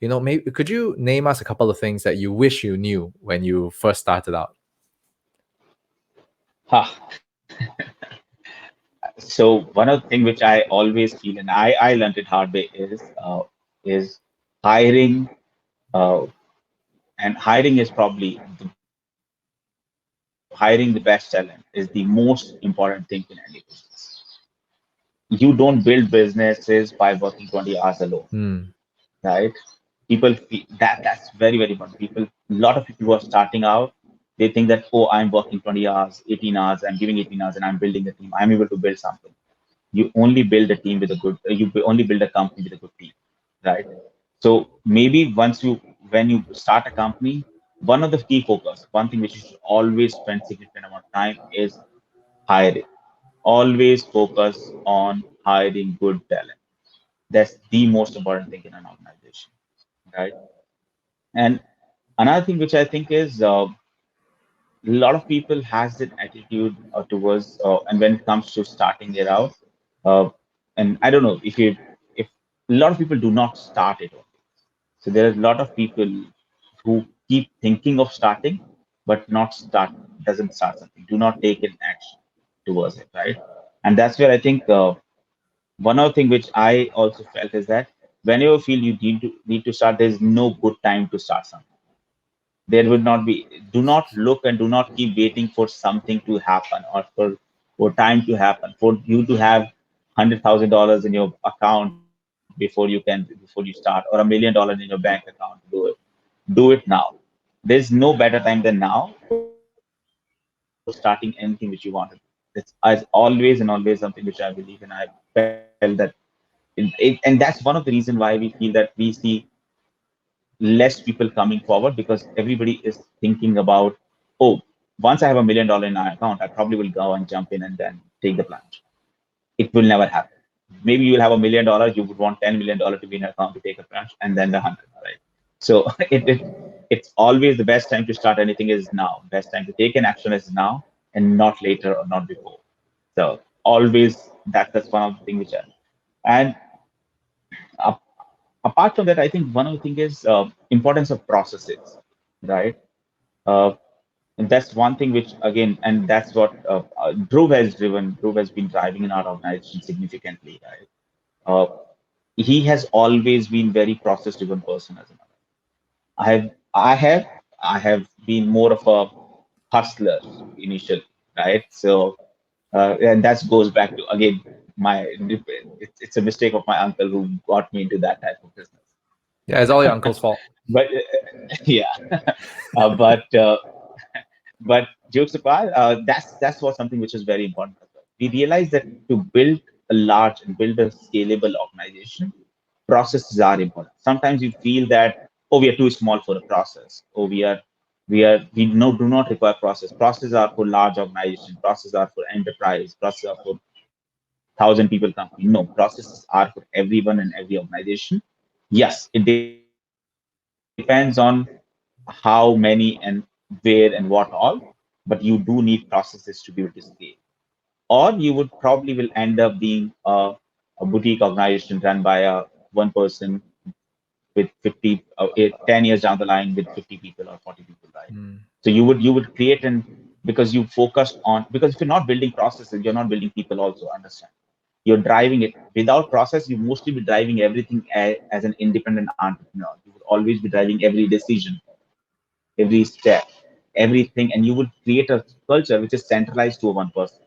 Maybe could you name us a couple of things that you wish you knew when you first started out? Ha. So one of the things which I always feel, and I learned it hard way, is hiring, uh, and hiring is probably hiring the best talent is the most important thing in any business. You don't build businesses by working 20 hours alone, Hmm. right? People that's very very important. A lot of people who are starting out, they think that, oh, I'm working 20 hours, 18 hours, I'm giving 18 hours, and I'm building a team. I'm able to build something. You only build a team with a good. You only build a company with a good team, right? So maybe when you start a company, one of the key focus, one thing which you should always spend significant amount of time is hiring. Always focus on hiring good talent. That's the most important thing in an organization, right? And another thing which I think is a lot of people has that attitude towards, and when it comes to starting it out, uh, and I don't know if a lot of people do not start it. So there are a lot of people who keep thinking of starting, but not start doesn't start something. Do not take an action towards it, right? And that's where I think one other thing which I also felt is that whenever you feel you need to start, there's no good time to start something. There would not be. Do not look and do not keep waiting for something to happen, or for time to happen, for you to have $100,000 in your account before you start, or $1 million in your bank account to do it. Do it now. There's no better time than now for starting anything which you want to do. It's as always and always something which I believe, and I felt that and that's one of the reason why we feel that we see less people coming forward, because everybody is thinking about, oh, once I have $1 million in my account, I probably will go and jump in and then take the plunge. It will never happen. Maybe you will have $1 million, you would want $10 million to be in your account to take a plunge, and then the 100, right? So it's always the best time to start anything is now. Best time to take an action is now, and not later or not before. So always that's one of the things which and ap- apart from that, I think one of the thing is importance of processes, right? Uh, and that's one thing which again, and that's what Dhruv has been driving in our organization significantly, right? Uh, he has always been very process driven person as an I have I have I have been more of a hustler initially, right? So and that goes back to again my it's a mistake of my uncle who got me into that type of business. Yeah, it's all your uncle's fault. But yeah, uh, but uh, but jokes apart, that's what something which is very important as well. We realize that to build a large and build a scalable organization, processes are important. Sometimes you feel that, oh, we are too small for a process, or we no do not require process. Processes are for large organization. Processes are for enterprise. Processes are for 1,000 people company. No, processes are for everyone in every organization. Yes, it depends on how many and where and what all, but you do need processes to be able to scale. Or you would probably will end up being a boutique organization run by a one person with 50 10 years down the line with 50 people or 40 people, right? Hmm. So you would create an because you focused on, because if you're not building processes, you're not building people also, understand. You're driving it without process. You mostly be driving everything as an independent entrepreneur. You would always be driving every decision, every step, everything, and you would create a culture which is centralized to one person.